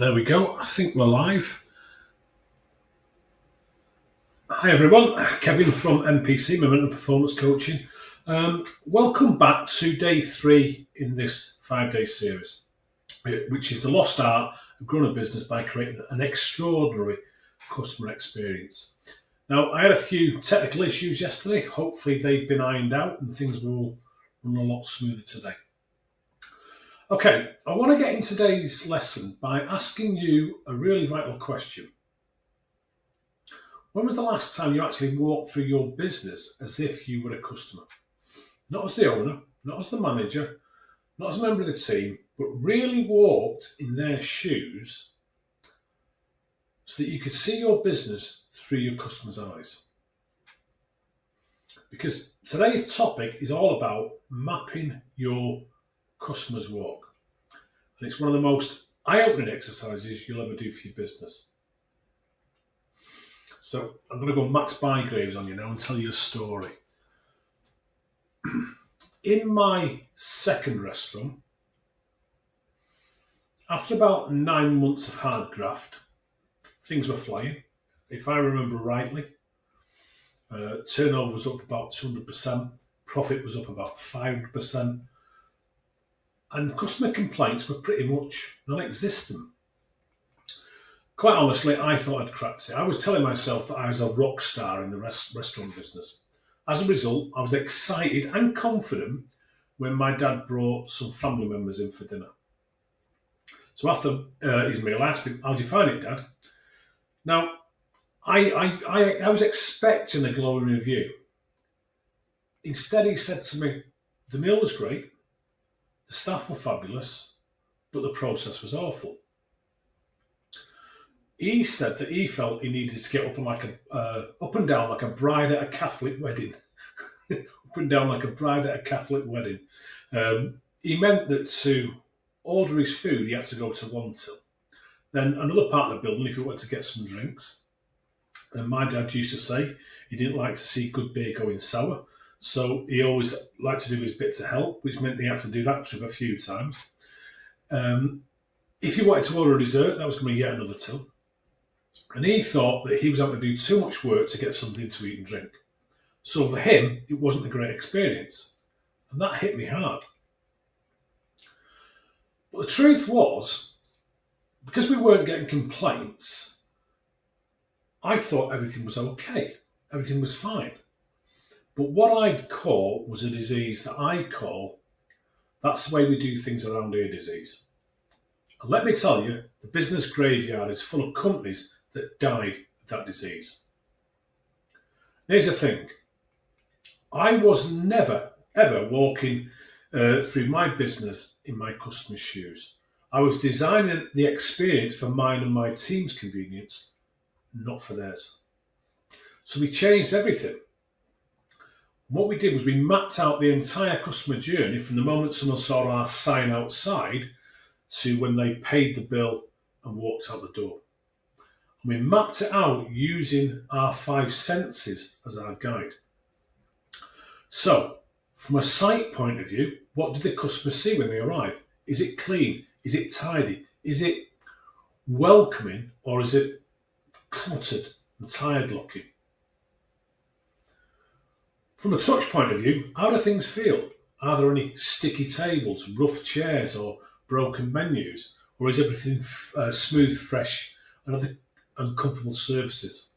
There we go. I think we're live. Hi everyone, Kevin from MPC, Momentum Performance Coaching. Welcome back to day 3 in this 5-day series, which is the lost art of growing a business by creating an extraordinary customer experience. Now, I had a few technical issues yesterday. Hopefully they've been ironed out and things will run a lot smoother today. Okay, I want to get in today's lesson by asking you a really vital question. When was the last time you actually walked through your business as if you were a customer? Not as the owner, not as the manager, not as a member of the team, but really walked in their shoes so that you could see your business through your customer's eyes. Because today's topic is all about mapping your customer's walk. And it's one of the most eye-opening exercises you'll ever do for your business. So I'm going to go Max Bygraves on you now and tell you a story. In my second restaurant, after about 9 months of hard graft, things were flying. If I remember rightly, turnover was up about 200%, profit was up about 500%, and customer complaints were pretty much non-existent. Quite honestly, I thought I'd cracked it. I was telling myself that I was a rock star in the restaurant business. As a result, I was excited and confident when my dad brought some family members in for dinner. So after his meal, I asked him, "How do you find it, Dad?" Now, I was expecting a glowing review. Instead, he said to me, "The meal was great, the staff were fabulous, but the process was awful." He said that he felt he needed to get up and down like a bride at a Catholic wedding. Up and down like a bride at a Catholic wedding. He meant that to order his food, he had to go to one till. Then another part of the building, if he wanted to get some drinks. And my dad used to say he didn't like to see good beer going sour. So he always liked to do his bit to help, which meant he had to do that trip a few times. If he wanted to order a dessert, that was going to be yet another till. And he thought that he was having to do too much work to get something to eat and drink. So for him, it wasn't a great experience. And that hit me hard. But the truth was, because we weren't getting complaints, I thought everything was okay. Everything was fine. But what I'd call was a disease that I call, "That's the way we do things around here" disease. And let me tell you, the business graveyard is full of companies that died of that disease. Here's the thing. I was never, ever walking through my business in my customer's shoes. I was designing the experience for mine and my team's convenience, not for theirs. So we changed everything. What we did was we mapped out the entire customer journey from the moment someone saw our sign outside to when they paid the bill and walked out the door. And we mapped it out using our 5 senses as our guide. So, from a sight point of view, what did the customer see when they arrive? Is it clean? Is it tidy? Is it welcoming? Or is it cluttered and tired looking? From a touch point of view, how do things feel? Are there any sticky tables, rough chairs, or broken menus? Or is everything smooth, fresh, and other uncomfortable surfaces?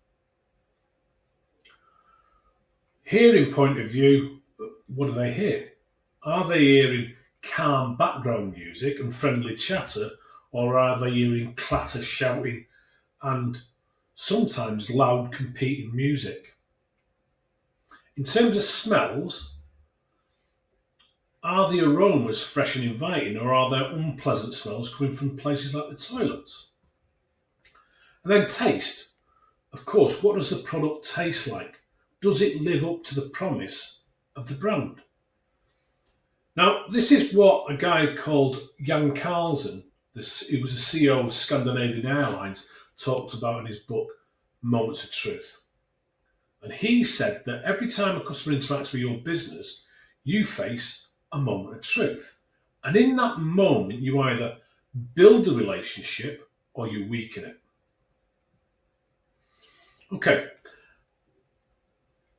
Hearing point of view, what do they hear? Are they hearing calm background music and friendly chatter, or are they hearing clatter, shouting, and sometimes loud competing music? In terms of smells, are the aromas fresh and inviting, or are there unpleasant smells coming from places like the toilets? And then taste. Of course, what does the product taste like? Does it live up to the promise of the brand? Now, this is what a guy called Jan Carlsen, he was the CEO of Scandinavian Airlines, talked about in his book, Moments of Truth. And he said that every time a customer interacts with your business, you face a moment of truth. And in that moment, you either build the relationship or you weaken it. Okay,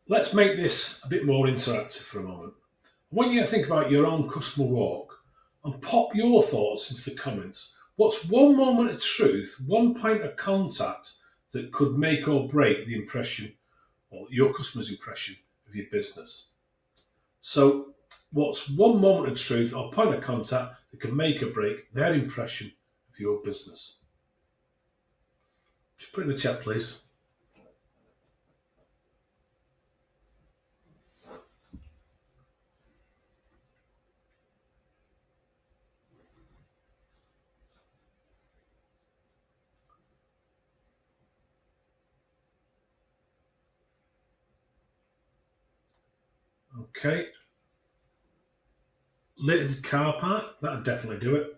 let's make this a bit more interactive for a moment. I want you to think about your own customer walk and pop your thoughts into the comments. What's one moment of truth, one point of contact that could make or break the impression or your customer's impression of your business? So, what's one moment of truth or point of contact that can make or break their impression of your business? Just put it in the chat, please. Okay. Littered car park, that'd definitely do it.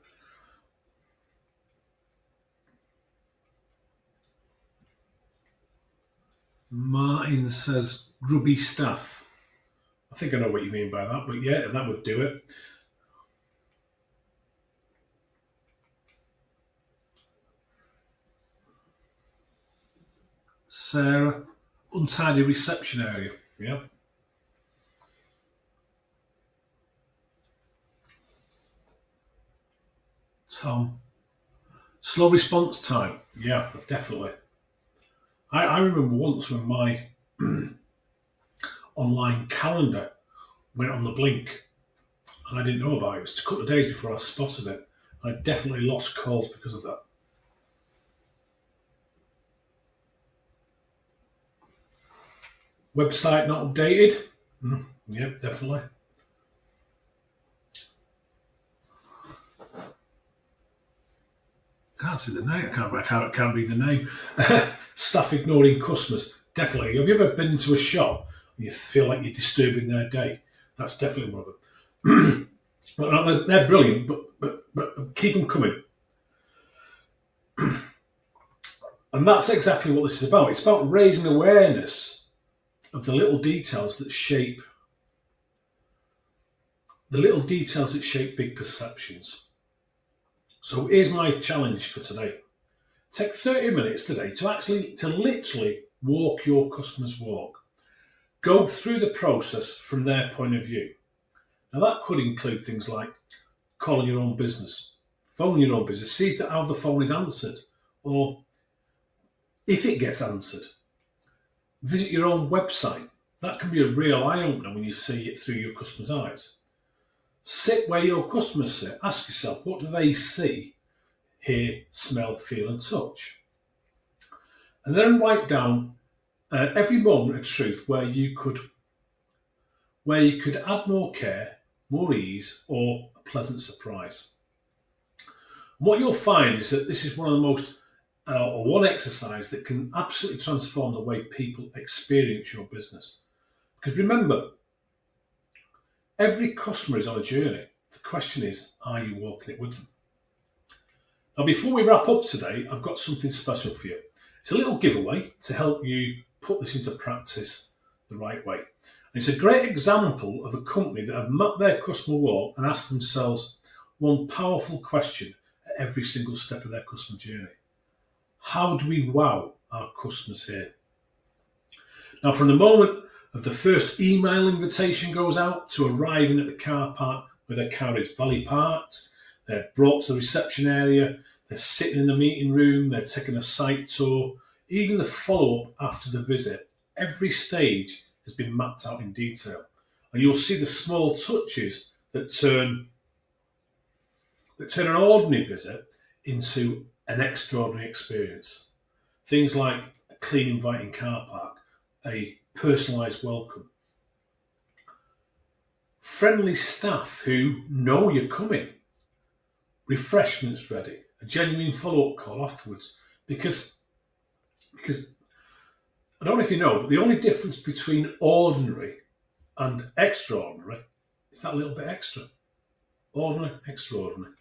Martin says grubby staff. I think I know what you mean by that, but yeah, that would do it. Sarah, untidy reception area. Yeah. Tom, slow response time. Yeah, definitely. I remember once when my online calendar went on the blink and I didn't know about it. It was a couple of days before I spotted it. I definitely lost calls because of that. Website not updated. Yep, definitely. Can't see the name. I can't read the name. Staff ignoring customers. Definitely. Have you ever been into a shop and you feel like you're disturbing their day? That's definitely one of them. They're brilliant, but keep them coming. And that's exactly what this is about. It's about raising awareness of the little details that shape big perceptions. So here's my challenge for today. Take 30 minutes today to literally walk your customer's walk. Go through the process from their point of view. Now that could include things like calling your own business, phoning your own business, see how the phone is answered, or if it gets answered. Visit your own website. That can be a real eye-opener when you see it through your customer's eyes. Sit where your customers sit. Ask yourself, what do they see, hear, smell, feel, and touch? And then write down every moment of truth where you could add more care, more ease, or a pleasant surprise. And what you'll find is that this is one of the most, or one exercise that can absolutely transform the way people experience your business. Because remember, every customer is on a journey. The question is, are you walking it with them? Now, before we wrap up today, I've got something special for you. It's a little giveaway to help you put this into practice the right way. And it's a great example of a company that have mapped their customer walk and asked themselves one powerful question at every single step of their customer journey. How do we wow our customers here? Now, from the moment of the first email invitation goes out to arriving at the car park where their car is valley parked, they're brought to the reception area, they're sitting in the meeting room, they're taking a site tour, even the follow-up after the visit, every stage has been mapped out in detail. And you'll see the small touches that turn an ordinary visit into an extraordinary experience. Things like a clean, inviting car park, a personalised welcome, friendly staff who know you're coming, refreshments ready, a genuine follow-up call afterwards. Because I don't know if you know, but the only difference between ordinary and extraordinary is that little bit extra. Ordinary, extraordinary.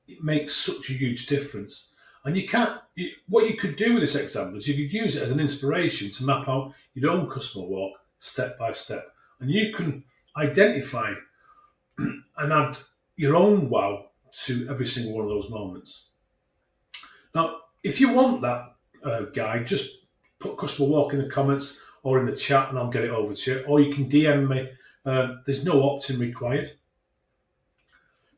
It makes such a huge difference. And what you could do with this example is you could use it as an inspiration to map out your own customer walk step by step. And you can identify and add your own wow to every single one of those moments. Now, If you want that guide, just put customer walk in the comments or in the chat and I'll get it over to you. Or you can DM me. There's no opt-in required.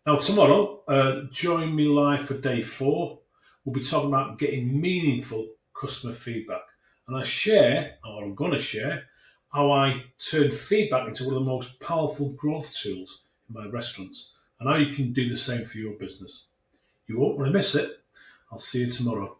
Now, tomorrow, join me live for day 4. We'll be talking about getting meaningful customer feedback. And I'm going to share, how I turn feedback into one of the most powerful growth tools in my restaurants and how you can do the same for your business. You won't want to miss it. I'll see you tomorrow.